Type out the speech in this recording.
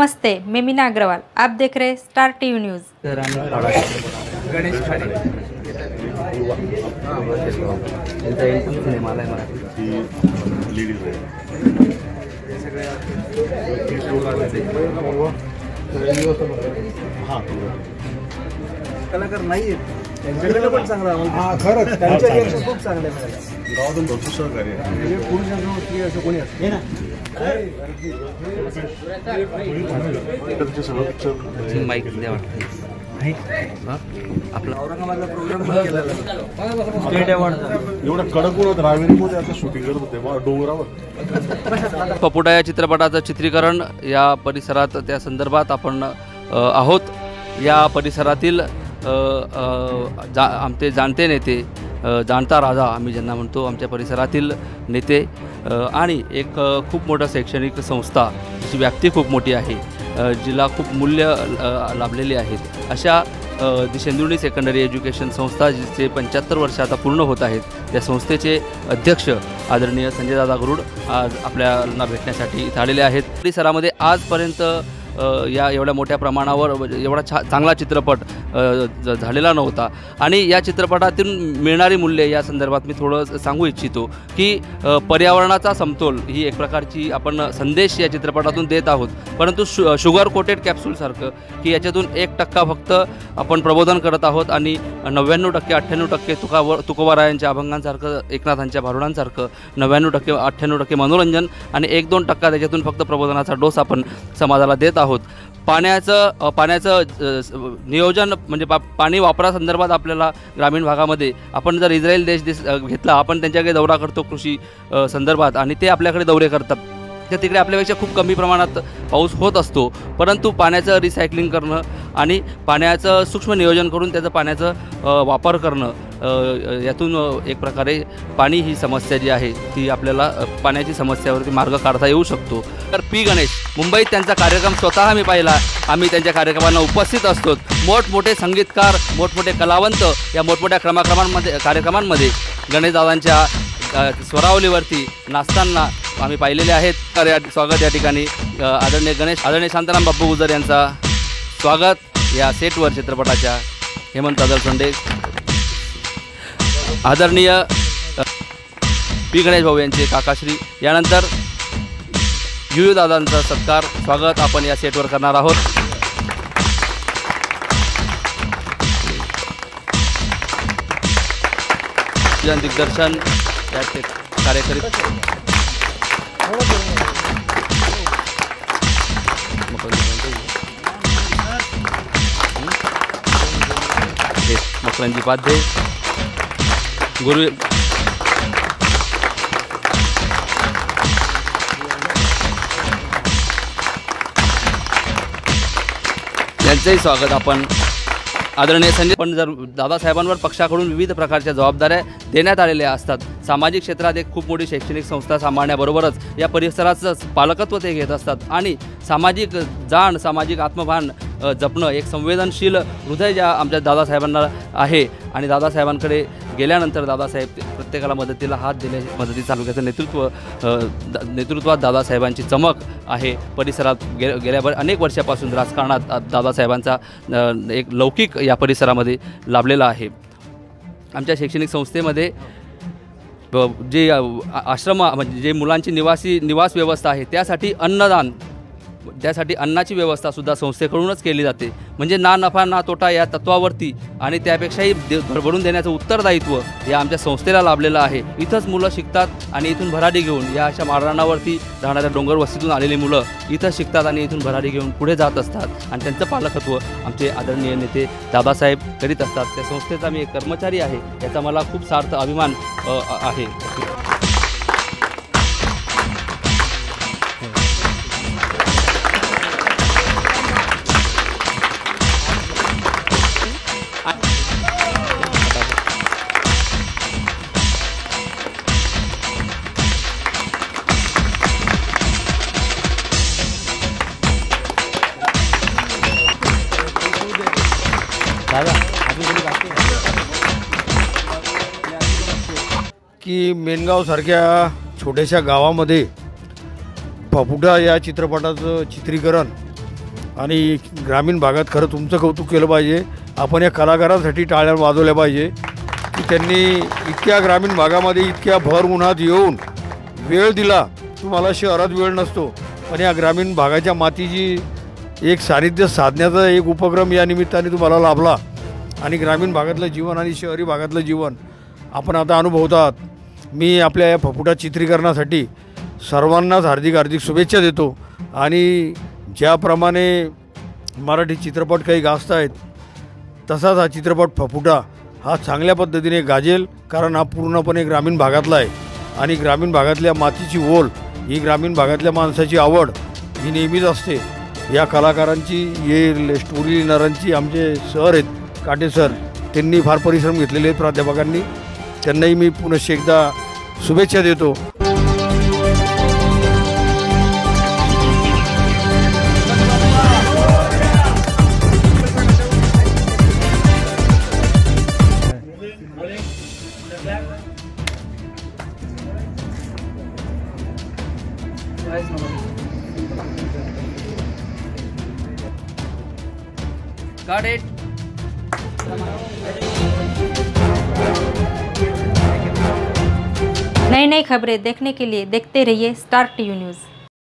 नमस्ते, मैं मीना अग्रवाल। आप देख रहे star TV news. Ganesh Khade कलाकार नाही आहेत, त्यांच्याकडे पण चांगला खरंच त्यांच्या रिएक्शन खूप चांगले मिळाले। गावातून भरपूर सहकार्य म्हणजे पुरुषांकडून असं कोणी असतं ना माईक द्या आपला औरंगाबादला प्रोग्राम एवढा कडक होत रावेरीमध्ये आता शूटिंग करत होते डोंगरावर। पपुटा या चित्रपटाचं चित्रीकरण या परिसरात त्या संदर्भात आपण आहोत। या परिसरातील आमचे जाणते नेते, जाणता राजा आम्ही ज्यांना म्हणतो, आमच्या परिसरातील नेते आणि एक खूप मोठा शैक्षणिक संस्था जिची व्याप्ती खूप मोठी आहे, जिला खूप मूल्य लाभलेली आहेत, अशा दिशेंदुर्णी सेकंडरी एज्युकेशन संस्था जिचे 75 वर्ष आता पूर्ण होत आहेत, त्या संस्थेचे अध्यक्ष आदरणीय संजय दादा गरुड आज आपल्याला भेटण्यासाठी इथे आलेले आहेत। परिसरामध्ये आजपर्यंत या एवढ्या मोठ्या प्रमाणावर एवढा चांगला चित्रपट झालेला नव्हता आणि या चित्रपटातून मिळणारी मूल्ये या संदर्भात मी थोडं सांगू इच्छितो की पर्यावरणाचा समतोल ही एक प्रकारची आपण संदेश या चित्रपटातून देत आहोत, परंतु शुगर कोटेड कॅप्सूलसारखं की याच्यातून 1% फक्त आपण प्रबोधन करत आहोत आणि 99% 98% तुकोबारायांच्या अभंगांसारखं, एकनाथांच्या भारुडांसारखं 99% 98% मनोरंजन आणि 1-2% त्याच्यातून फक्त प्रबोधनाचा डोस आपण समाजाला देत आहोत। पाण्याचं नियोजन म्हणजे पाणी वापरासंदर्भात आपल्याला ग्रामीण भागामध्ये आपण जर इस्रायल देश घेतला, आपण त्यांच्याकडे दौरा करतो कृषी संदर्भात आणि ते आपल्याकडे दौरे करतात, तर तिकडे आपल्यापेक्षा खूप कमी प्रमाणात पाऊस होत असतो, परंतु पाण्याचं रिसायकलिंग करणं आणि पाण्याचं सूक्ष्म नियोजन करून त्याचं पाण्याचं वापर करणं, यातून एक प्रकारे पाणी ही समस्या जी आहे ती आपल्याला पाण्याची समस्यावरती मार्ग काढता येऊ शकतो। तर पी गणेश मुंबईत त्यांचा कार्यक्रम स्वतः मी पाहिला, आम्ही त्यांच्या कार्यक्रमांना उपस्थित असतो। मोठमोठे संगीतकार, मोठमोठे कलावंत या मोठमोठ्या कार्यक्रमांमध्ये गणेशदादांच्या स्वरावलीवरती नाचताना आम्ही पाहिलेले आहेत। तर या स्वागत या ठिकाणी आदरणीय शांताराम बापू गुजर यांचा स्वागत या सेटवर चित्रपटाच्या हेमंत अदलसोंडे, आदरणीय पी गणेश भाऊ यांचे काकाश्री, यानंतर युयू दादांचा सत्कार स्वागत आपण या सेटवर करणार आहोत। दिग्दर्शन याचे कार्यकरी मकरंजी पाध्ये, गुरु यांचंही स्वागत आपण आदरणीय संजय। पण जर दादासाहेबांवर पक्षाकडून विविध प्रकारच्या जबाबदाऱ्या देण्यात आलेल्या असतात, सामाजिक क्षेत्रात एक खूप मोठी शैक्षणिक संस्था सांभाळण्याबरोबरच या परिसराचं पालकत्व ते घेत असतात आणि सामाजिक जाण, सामाजिक आत्मभान जपणं, एक संवेदनशील हृदय ज्या आमच्या दादासाहेबांना आहे आणि दादासाहेबांकडे गेल्यानंतर दादासाहेब प्रत्येकाला मदतीला हात दिले, मदतीचं तालुक्याचं नेतृत्वात दादासाहेबांची चमक आहे। परिसरात गेल्या अनेक वर्षापासून राजकारणात दादासाहेबांचा एक लौकिक या परिसरामध्ये लाभलेला आहे। आमच्या शैक्षणिक संस्थेमध्ये जे आश्रम म्हणजे जे मुलांची निवास व्यवस्था आहे त्यासाठी अन्नदान, त्यासाठी अन्नाची व्यवस्थासुद्धा संस्थेकडूनच केली जाते, म्हणजे ना नफा ना तोटा या तत्वावरती आणि त्यापेक्षाही भरभरून देण्याचं उत्तरदायित्व या आमच्या संस्थेला लाभलेलं आहे। इथंच मुलं शिकतात आणि इथून भराडी घेऊन या अशा माळरानावरती राहणाऱ्या डोंगर वस्तीतून आलेली मुलं इथं शिकतात आणि इथून भराडी घेऊन पुढे जात असतात आणि त्यांचं पालकत्व आमचे आदरणीय नेते दादासाहेब करीत असतात। त्या संस्थेचा मी एक कर्मचारी आहे, याचा मला खूप सार्थ अभिमान आहे। की मेनगावसारख्या छोट्याशा गावामध्ये पपुटा या चित्रपटाचं चित्रीकरण आणि ग्रामीण भागात खरं तुमचं कौतुक केलं पाहिजे. आपण या कलाकारांसाठी टाळ्या वाजवल्या पाहिजे की त्यांनी इतक्या ग्रामीण भागामध्ये इतक्या भर उन्हात येऊन वेळ दिला. तुम्हाला शहरात वेळ नसतो, पण या ग्रामीण भागाच्या मातीची एक सानिध्य साधण्याचा एक उपक्रम या निमित्ताने तुम्हाला लाभला. आणि ग्रामीण भागातलं जीवन आणि शहरी भागातलं जीवन आपण आता अनुभवतात. मी आपल्या या फपुटा चित्रीकरणासाठी सर्वांनाच हार्दिक शुभेच्छा देतो. आणि ज्याप्रमाणे मराठी चित्रपट काही गाजत आहेत, तसाच हा चित्रपट फपुटा हा चांगल्या पद्धतीने गाजेल, कारण हा पूर्णपणे ग्रामीण भागातला आहे. आणि ग्रामीण भागातल्या मातीची ओल ही ग्रामीण भागातल्या माणसाची आवड ही नेहमीच असते. या कलाकारांची हे स्टोरी लिहिणाऱ्यांची आमचे सर आहेत काटे सर, त्यांनी फार परिश्रम घेतलेले आहेत प्राध्यापकांनी. त्यांनाही मी पुनश्च एकदा शुभेच्छा देतो. Got it. नई नई खबरें देखने के लिए देखते रहिए स्टार टीवी न्यूज़।